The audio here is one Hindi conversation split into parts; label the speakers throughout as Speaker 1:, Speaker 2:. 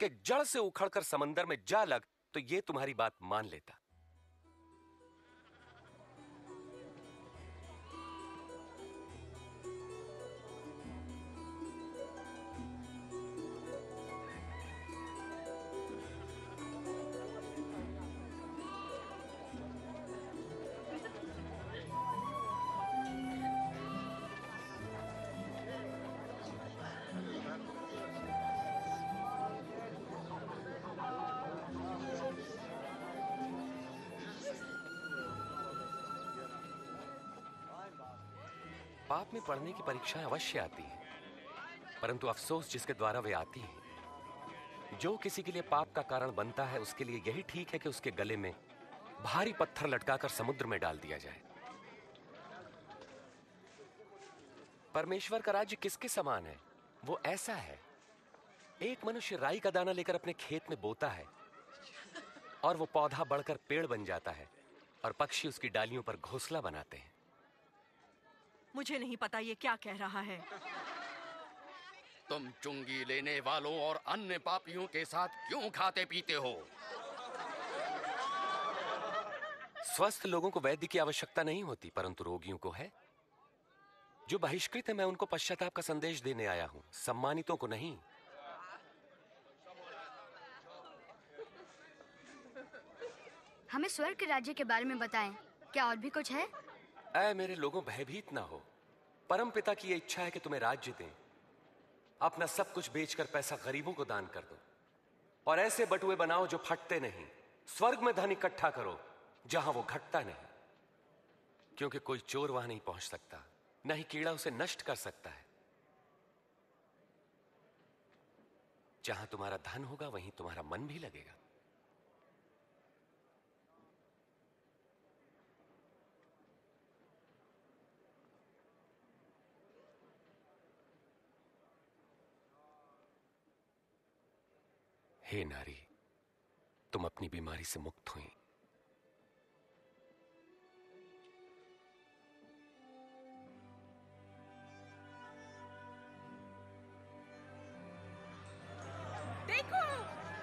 Speaker 1: कि जड़ से उखड़कर समंदर में जा लग तो ये तुम्हारी बात मान लेता। पाप में पढ़ने की परीक्षाएं अवश्य आती हैं, परंतु अफसोस जिसके द्वारा वे आती हैं। जो किसी के लिए पाप का कारण बनता है उसके लिए यही ठीक है कि उसके गले में भारी पत्थर लटकाकर समुद्र में डाल दिया जाए। परमेश्वर का राज्य किसके समान है? वो ऐसा है, एक मनुष्य राई का दाना लेकर अपने खेत में बोता है और वो पौधा बढ़कर पेड़ बन जाता है और पक्षी उसकी डालियों पर घोंसला बनाते हैं।
Speaker 2: मुझे नहीं पता ये क्या कह रहा है।
Speaker 3: तुम चुंगी लेने वालों और अन्य पापियों के साथ क्यों खाते पीते हो?
Speaker 1: स्वस्थ लोगों को वैद्य की आवश्यकता नहीं होती, परंतु रोगियों को है। जो बहिष्कृत है मैं उनको पश्चाताप का संदेश देने आया हूं, सम्मानितों को नहीं।
Speaker 4: हमें स्वर्ग के राज्य के बारे में बताएं। क्या और भी कुछ है?
Speaker 1: ऐ मेरे लोगों, भयभीत ना हो। परम पिता की यह इच्छा है कि तुम्हें राज्य दें। अपना सब कुछ बेचकर पैसा गरीबों को दान कर दो और ऐसे बटुए बनाओ जो फटते नहीं। स्वर्ग में धन इकट्ठा करो जहां वो घटता नहीं, क्योंकि कोई चोर वहां नहीं पहुंच सकता, न ही कीड़ा उसे नष्ट कर सकता है। जहां तुम्हारा धन होगा वहीं तुम्हारा मन भी लगेगा। हे नारी, तुम अपनी बीमारी से मुक्त हुई।
Speaker 5: देखो,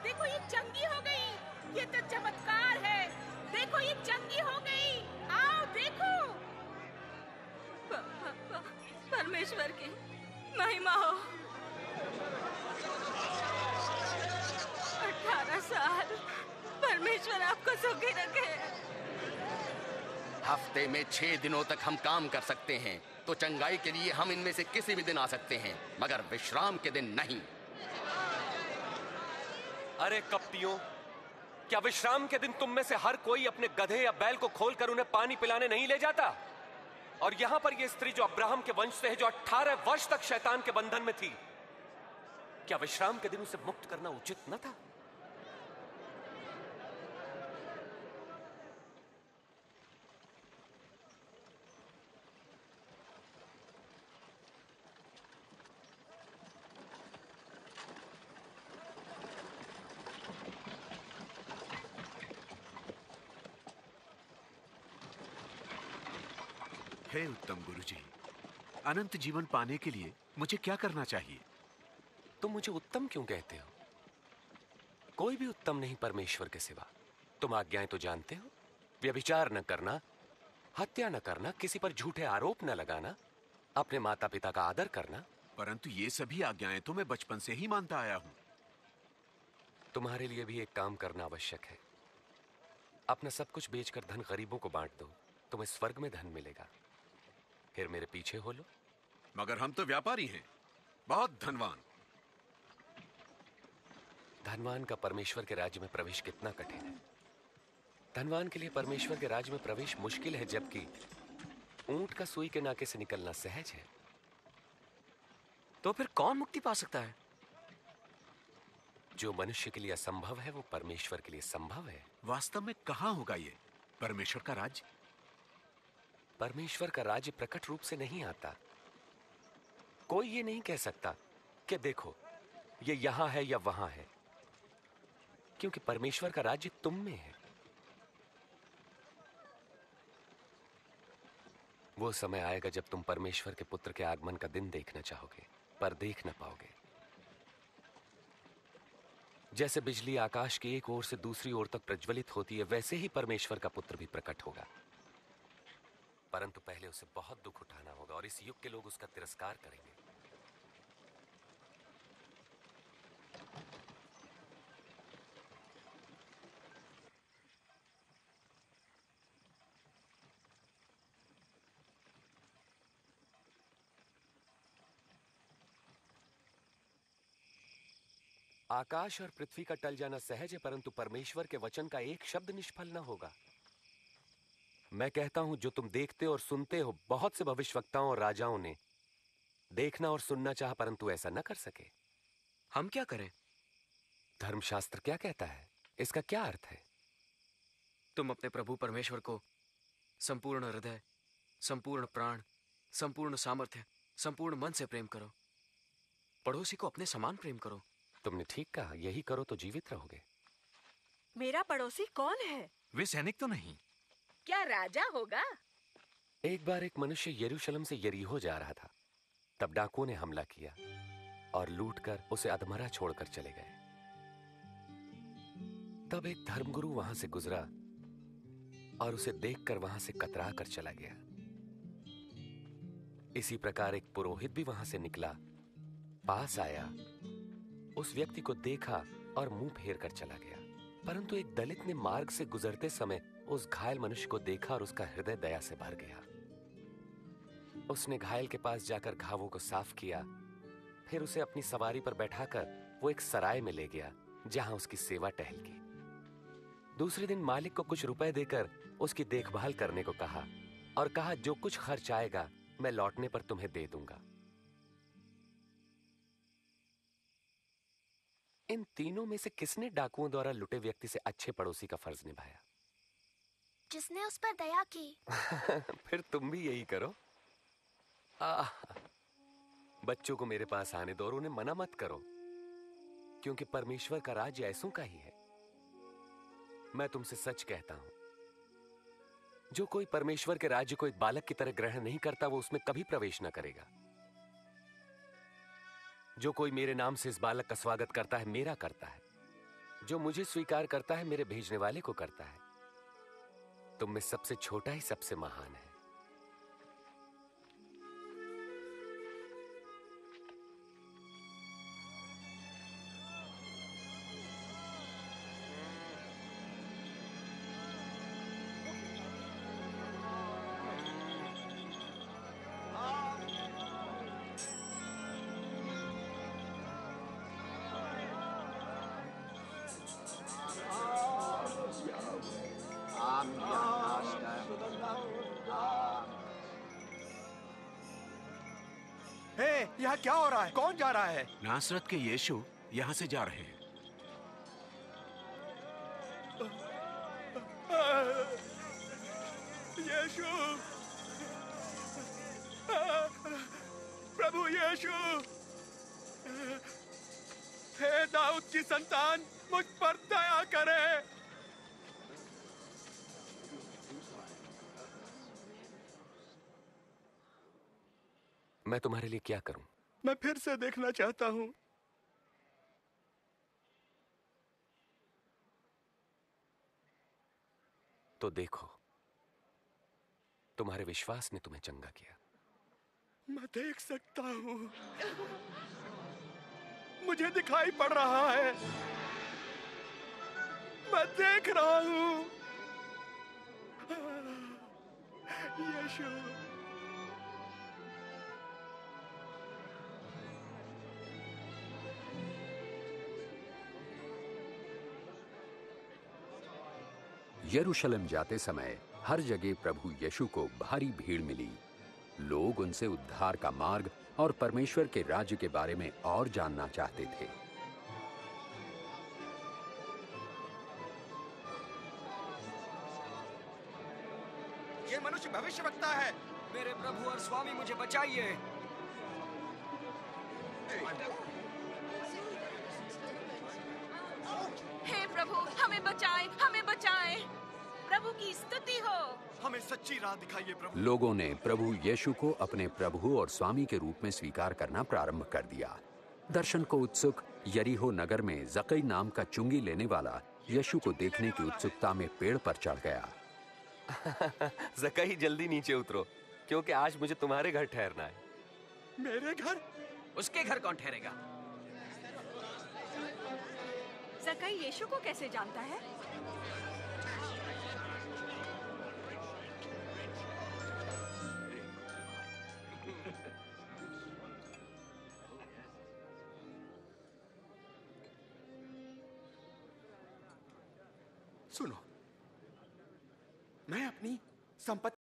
Speaker 5: देखो ये चंगी हो गई। ये तो चमत्कार है। देखो ये चंगी हो गई। आओ देखो।
Speaker 2: परमेश्वर की महिमा हो। 18 साल। परमेश्वर आपको सुखी रखे।
Speaker 3: हफ्ते में 6 दिनों तक हम काम कर सकते हैं, तो चंगाई के लिए हम इनमें से किसी भी दिन आ सकते हैं, मगर विश्राम के दिन नहीं।
Speaker 1: अरे कपटियों, क्या विश्राम के दिन तुम में से हर कोई अपने गधे या बैल को खोलकर उन्हें पानी पिलाने नहीं ले जाता? और यहां पर यह स्त्री जो अब्राहम के वंश से है, जो 18 वर्ष तक शैतान के बंधन में थी, क्या विश्राम के दिन उसे मुक्त करना उचित न था?
Speaker 6: हे उत्तम गुरुजी, अनंत जीवन पाने के लिए मुझे क्या करना चाहिए?
Speaker 1: तुम मुझे उत्तम क्यों कहते हो? कोई भी उत्तम नहीं परमेश्वर के सिवा। तुम आज्ञाएं तो जानते हो। व्यभिचार न करना, हत्या न करना, किसी पर झूठे आरोप न लगाना, अपने माता पिता का आदर करना।
Speaker 6: परंतु ये सभी आज्ञाएं तो मैं बचपन से ही मानता आया हूं।
Speaker 1: तुम्हारे लिए भी एक काम करना आवश्यक है। अपना सब कुछ बेचकर धन गरीबों को बांट दो, तुम्हें स्वर्ग में धन मिलेगा। फिर मेरे पीछे हो लो।
Speaker 6: मगर हम तो व्यापारी हैं, बहुत धनवान।
Speaker 1: धनवान का परमेश्वर के राज्य में प्रवेश कितना कठिन है। धनवान के लिए परमेश्वर के राज्य में प्रवेश मुश्किल है, जबकि ऊंट का सुई के नाके से निकलना सहज है।
Speaker 7: तो फिर कौन मुक्ति पा सकता है?
Speaker 1: जो मनुष्य के लिए असंभव है वो परमेश्वर के लिए संभव है।
Speaker 6: वास्तव में कहां होगा ये परमेश्वर का राज्य?
Speaker 1: परमेश्वर का राज्य प्रकट रूप से नहीं आता। कोई ये नहीं कह सकता कि देखो ये यहां है या वहां है, क्योंकि परमेश्वर का राज्य तुम में है। वो समय आएगा जब तुम परमेश्वर के पुत्र के आगमन का दिन देखना चाहोगे, पर देख ना पाओगे। जैसे बिजली आकाश की एक ओर से दूसरी ओर तक प्रज्वलित होती है, वैसे ही परमेश्वर का पुत्र भी प्रकट होगा। परंतु पहले उसे बहुत दुख उठाना होगा और इस युग के लोग उसका तिरस्कार करेंगे। आकाश और पृथ्वी का टल जाना सहज है, परंतु परमेश्वर के वचन का एक शब्द निष्फल न होगा। मैं कहता हूं, जो तुम देखते और सुनते हो, बहुत से भविष्यवक्ताओं और राजाओं ने देखना और सुनना चाहा, परंतु ऐसा न कर सके।
Speaker 7: हम क्या करें?
Speaker 1: धर्मशास्त्र क्या कहता है? इसका क्या अर्थ है?
Speaker 7: तुम अपने प्रभु परमेश्वर को संपूर्ण हृदय, संपूर्ण प्राण, संपूर्ण सामर्थ्य, संपूर्ण मन से प्रेम करो। पड़ोसी को अपने समान प्रेम करो।
Speaker 1: तुमने ठीक कहा, यही करो तो जीवित रहोगे।
Speaker 2: मेरा पड़ोसी कौन है?
Speaker 6: वे सैनिक तो नहीं?
Speaker 5: क्या राजा होगा?
Speaker 1: एक बार एक मनुष्य यरूशलेम से यरीहो जा रहा था। तब डाकुओं ने हमला किया और लूटकर उसे अधमरा छोड़कर चले गए। तब एक धर्मगुरु वहां से गुजरा और उसे देखकर वहां से कतरा कर चला गया। इसी प्रकार एक पुरोहित भी वहां से निकला, पास आया, उस व्यक्ति को देखा और मुंह फेर कर चला गया। परंतु एक दलित ने मार्ग से गुजरते समय उस घायल मनुष्य को देखा और उसका हृदय दया से भर गया। उसने घायल के पास जाकर घावों को साफ किया, फिर उसे अपनी सवारी पर बैठाकर वो एक सराय में ले गया, जहां उसकी सेवा टहल की। दूसरे दिन मालिक को कुछ रुपए देकर उसकी देखभाल करने को कहा और कहा, जो कुछ खर्च आएगा मैं लौटने पर तुम्हें दे दूंगा। इन तीनों में से किसने डाकुओं द्वारा लुटे व्यक्ति से अच्छे पड़ोसी का फर्ज निभाया?
Speaker 4: जिसने उस पर दया की।
Speaker 1: फिर तुम भी यही करो। बच्चों को मेरे पास आने दो और उन्हें मना मत करो, क्योंकि परमेश्वर का राज्य ऐसों का ही है। मैं तुमसे सच कहता हूं, जो कोई परमेश्वर के राज्य को एक बालक की तरह ग्रहण नहीं करता, वो उसमें कभी प्रवेश न करेगा। जो कोई मेरे नाम से इस बालक का स्वागत करता है, मेरा करता है। जो मुझे स्वीकार करता है, मेरे भेजने वाले को करता है। तुम में सबसे छोटा ही सबसे महान है।
Speaker 8: यहाँ क्या हो रहा है? कौन जा रहा है?
Speaker 6: नासरत के यीशु यहाँ से जा रहे हैं।
Speaker 8: यीशु, प्रभु यीशु, हे दाऊद की संतान, मुझ पर दया करे।
Speaker 1: मैं तुम्हारे लिए क्या करूं?
Speaker 8: मैं फिर से देखना चाहता हूं।
Speaker 1: तो देखो, तुम्हारे विश्वास ने तुम्हें चंगा किया।
Speaker 8: मैं देख सकता हूं, मुझे दिखाई पड़ रहा है, मैं देख रहा हूं। यीशु,
Speaker 9: यरूशलेम जाते समय हर जगह प्रभु यीशु को भारी भीड़ मिली। लोग उनसे उद्धार का मार्ग और परमेश्वर के राज्य के बारे में और जानना चाहते थे।
Speaker 8: ये मनुष्य भविष्यवक्ता है।
Speaker 7: मेरे प्रभु और स्वामी, मुझे बचाइए।
Speaker 5: हे प्रभु, हमें बचाएं, हमें बचाएं। प्रभु की स्तुति हो।
Speaker 8: हमें सच्ची राह दिखाइए प्रभु।
Speaker 9: लोगों ने प्रभु यीशु को अपने प्रभु और स्वामी के रूप में स्वीकार करना प्रारंभ कर दिया। दर्शन को उत्सुक यरीहो नगर में जकई नाम का चुंगी लेने वाला यीशु को देखने की उत्सुकता में पेड़ पर चढ़ गया।
Speaker 1: जकई जल्दी नीचे उतरो, क्योंकि आज मुझे तुम्हारे घर ठहरना है।
Speaker 8: मेरे घर?
Speaker 7: उसके घर कौन ठहरेगा?
Speaker 2: जकई यीशु को कैसे जानता है?
Speaker 8: सुनो, मैं अपनी संपत्ति